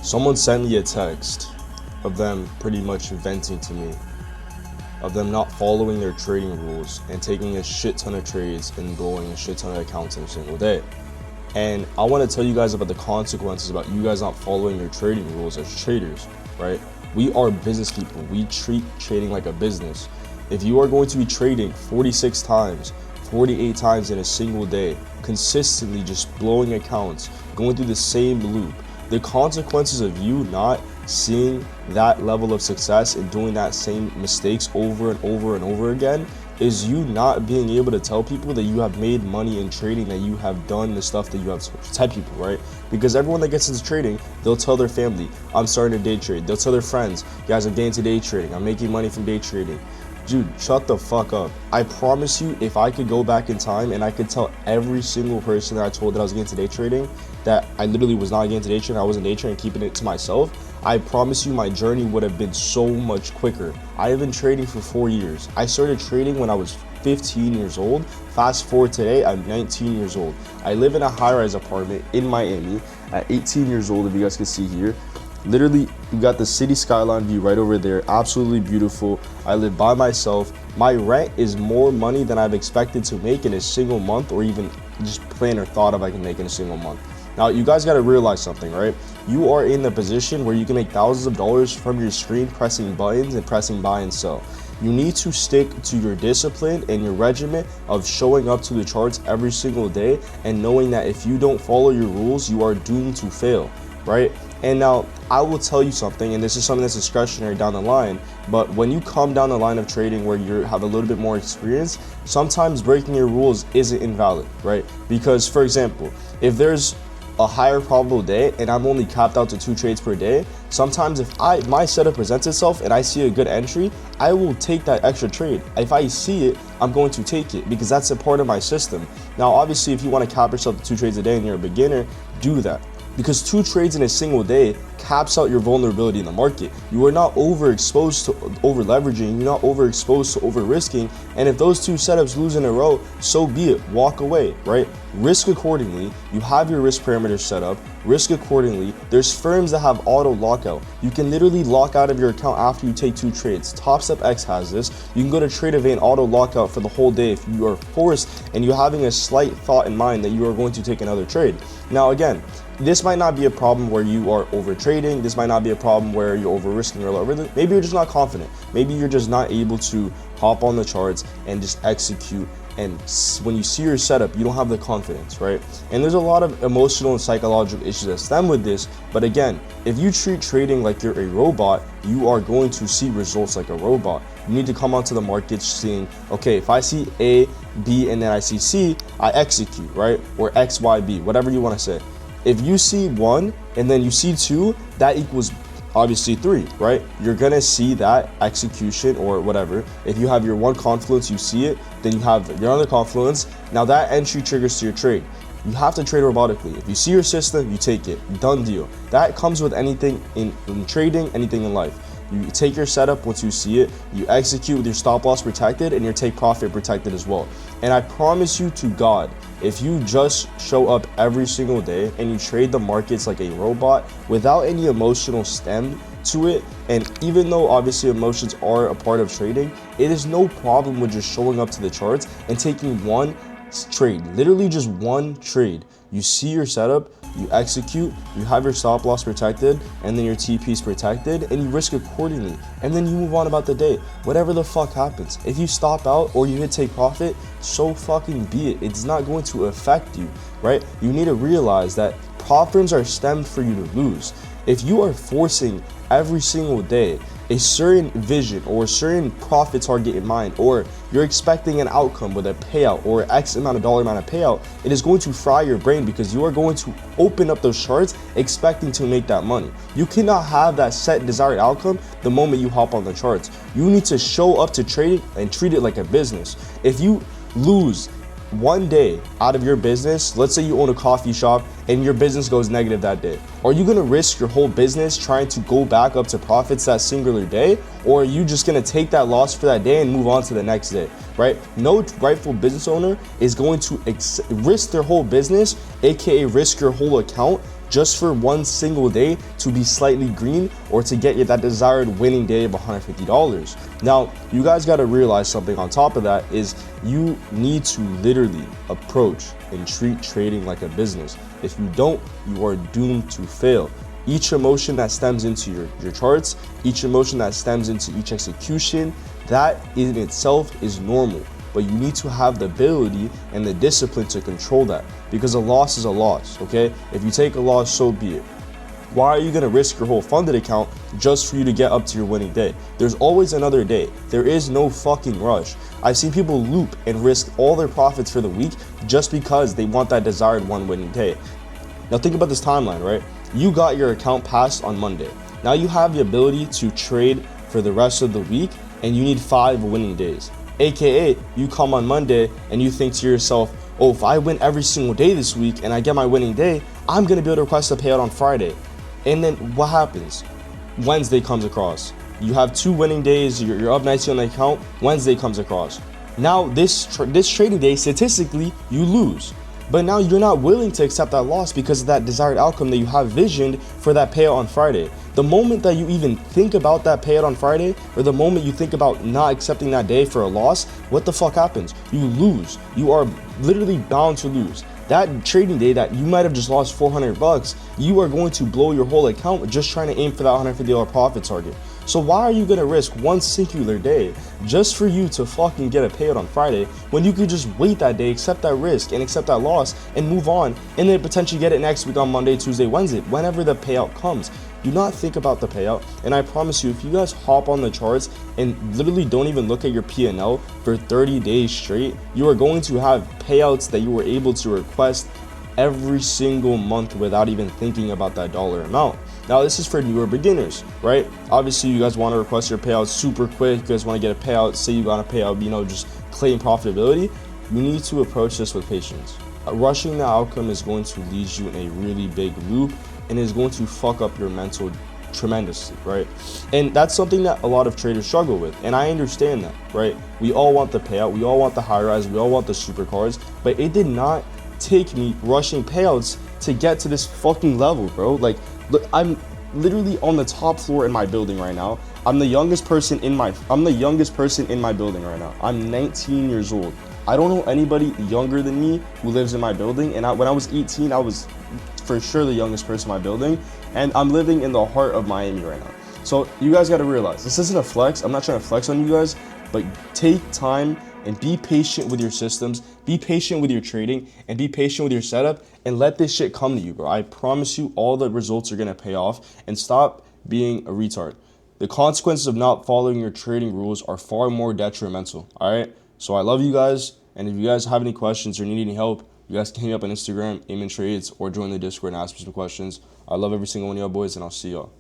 Someone sent me a text of them pretty much venting to me, of them not following their trading rules and taking a shit ton of trades and blowing a shit ton of accounts in a single day. And I want to tell you guys about the consequences about you guys not following your trading rules as traders, right? We are business people. We treat trading like a business. If you are going to be trading 46 times, 48 times in a single day, consistently just blowing accounts, going through the same loop, the consequences of you not seeing that level of success and doing that same mistakes over and over and over again is you not being able to tell people that you have made money in trading, that you have done the stuff that you have to tell people, right? Because everyone that gets into trading, they'll tell their family, I'm starting to day trade. They'll tell their friends, guys, I'm getting into day trading. I'm making money from day trading. Dude, shut the fuck up. I promise you, if I could go back in time and I could tell every single person that I told that I was getting into day trading that I literally was not getting into day trading, I wasn't day trading, keeping it to myself, I promise you my journey would have been so much quicker. I have been trading for 4 years. I started trading when I was 15 years old. Fast forward today, I'm 19 years old. I live in a high-rise apartment in Miami at 18 years old, if you guys can see here. Literally, you got the city skyline view right over there. Absolutely beautiful. I live by myself. My rent is more money than I've expected to make in a single month, or even just planned or thought of I can make in a single month. Now, you guys got to realize something, right? You are in the position where you can make thousands of dollars from your screen pressing buttons and pressing buy and sell. You need to stick to your discipline and your regimen of showing up to the charts every single day and knowing that if you don't follow your rules, you are doomed to fail, right? And now I will tell you something, and this is something that's discretionary down the line, but when you come down the line of trading where you have a little bit more experience, sometimes breaking your rules isn't invalid, right? Because, for example, if there's a higher probable day and I'm only capped out to 2 trades per day, sometimes if my setup presents itself and I see a good entry, I will take that extra trade. If I see it, I'm going to take it because that's a part of my system. Now, obviously, if you want to cap yourself to 2 trades a day and you're a beginner, do that. Because 2 trades in a single day caps out your vulnerability in the market. You are not overexposed to over leveraging, you're not overexposed to over risking. And if those 2 setups lose in a row, so be it, walk away, right? Risk accordingly. You have your risk parameters set up, risk accordingly. There's firms that have auto lockout. You can literally lock out of your account after you take 2 trades. TopStepX has this. You can go to Tradeovate and auto lockout for the whole day if you are forced and you're having a slight thought in mind that you are going to take another trade. Now, again, this might not be a problem where you are over trading. This might not be a problem where you're over risking or low. Maybe you're just not confident. Maybe you're just not able to hop on the charts and just execute. And when you see your setup, you don't have the confidence, right? And there's a lot of emotional and psychological issues that stem with this. But again, if you treat trading like you're a robot, you are going to see results like a robot. You need to come onto the market seeing, okay, if I see A, B, and then I see C, I execute, right? Or X, Y, B, whatever you want to say. If you see 1 and then you see 2, that equals obviously 3, right? You're gonna see that execution or whatever. If you have your 1 confluence, you see it, then you have your other confluence. Now that entry triggers to your trade. You have to trade robotically. If you see your system, you take it. Done deal. That comes with anything in trading, anything in life. You take your setup once you see it, you execute with your stop loss protected and your take profit protected as well. And I promise you to God, if you just show up every single day and you trade the markets like a robot without any emotional stem to it, and even though obviously emotions are a part of trading, it is no problem with just showing up to the charts and taking 1 trade, literally just 1 trade. You see your setup, you execute, you have your stop loss protected, and then your TP is protected, and you risk accordingly, and then you move on about the day. Whatever the fuck happens, if you stop out or you hit take profit, so fucking be it. It's not going to affect you, right? You need to realize that prop firms are stemmed for you to lose. If you are forcing every single day a certain vision or a certain profit target in mind, or you're expecting an outcome with a payout or X amount of dollar amount of payout, it is going to fry your brain because you are going to open up those charts expecting to make that money. You cannot have that set desired outcome the moment you hop on the charts. You need to show up to trading and treat it like a business. If you lose 1 day out of your business, let's say you own a coffee shop and your business goes negative that day, are you gonna risk your whole business trying to go back up to profits that singular day? Or are you just gonna take that loss for that day and move on to the next day, right? No rightful business owner is going to risk their whole business, aka risk your whole account, just for one single day to be slightly green or to get you that desired winning day of $150. Now, you guys got to realize something on top of that is you need to literally approach and treat trading like a business. If you don't, you are doomed to fail. Each emotion that stems into your charts, each emotion that stems into each execution, that in itself is normal. But you need to have the ability and the discipline to control that, because a loss is a loss, okay? If you take a loss, so be it. Why are you gonna risk your whole funded account just for you to get up to your winning day? There's always another day. There is no fucking rush. I've seen people loop and risk all their profits for the week just because they want that desired one winning day. Now think about this timeline, right? You got your account passed on Monday. Now you have the ability to trade for the rest of the week and you need 5 winning days. AKA, you come on Monday and you think to yourself, oh, if I win every single day this week and I get my winning day, I'm gonna be able to request a payout on Friday. And then what happens? Wednesday comes across. You have 2 winning days, you're up nicely on the account, Wednesday comes across. Now this trading day, statistically, you lose. But now you're not willing to accept that loss because of that desired outcome that you have visioned for that payout on Friday. The moment that you even think about that payout on Friday, or the moment you think about not accepting that day for a loss, what the fuck happens? You lose. You are literally bound to lose. That trading day that you might have just lost $400, you are going to blow your whole account just trying to aim for that $150 profit target. So why are you gonna risk one singular day just for you to fucking get a payout on Friday when you could just wait that day, accept that risk and accept that loss and move on, and then potentially get it next week on Monday, Tuesday, Wednesday, whenever the payout comes? Do not think about the payout, and I promise you, if you guys hop on the charts and literally don't even look at your P&L for 30 days straight, you are going to have payouts that you were able to request every single month without even thinking about that dollar amount. Now, this is for newer beginners, right? Obviously, you guys want to request your payout super quick. You guys want to get a payout, say you got a payout, just claim profitability. You need to approach this with patience. Rushing the outcome is going to lead you in a really big loop and is going to fuck up your mental tremendously, right? And that's something that a lot of traders struggle with, and I understand that, right? We all want the payout, we all want the high rise, we all want the super cards, but it did not take me rushing payouts to get to this fucking level, bro. Like, look, I'm literally on the top floor in my building right now. I'm the youngest person in my building right now. I'm 19 years old. I don't know anybody younger than me who lives in my building, and when I was 18, I was for sure the youngest person in my building, and I'm living in the heart of Miami right now. So you guys got to realize, this isn't a flex. I'm not trying to flex on you guys, but take time and be patient with your systems, be patient with your trading, and be patient with your setup, and let this shit come to you, bro. I promise you all the results are gonna pay off, and stop being a retard. The consequences of not following your trading rules are far more detrimental, all right? So I love you guys, and if you guys have any questions or need any help, you guys can hit me up on Instagram, Amen Trades, or join the Discord and ask me some questions. I love every single one of y'all boys, and I'll see y'all.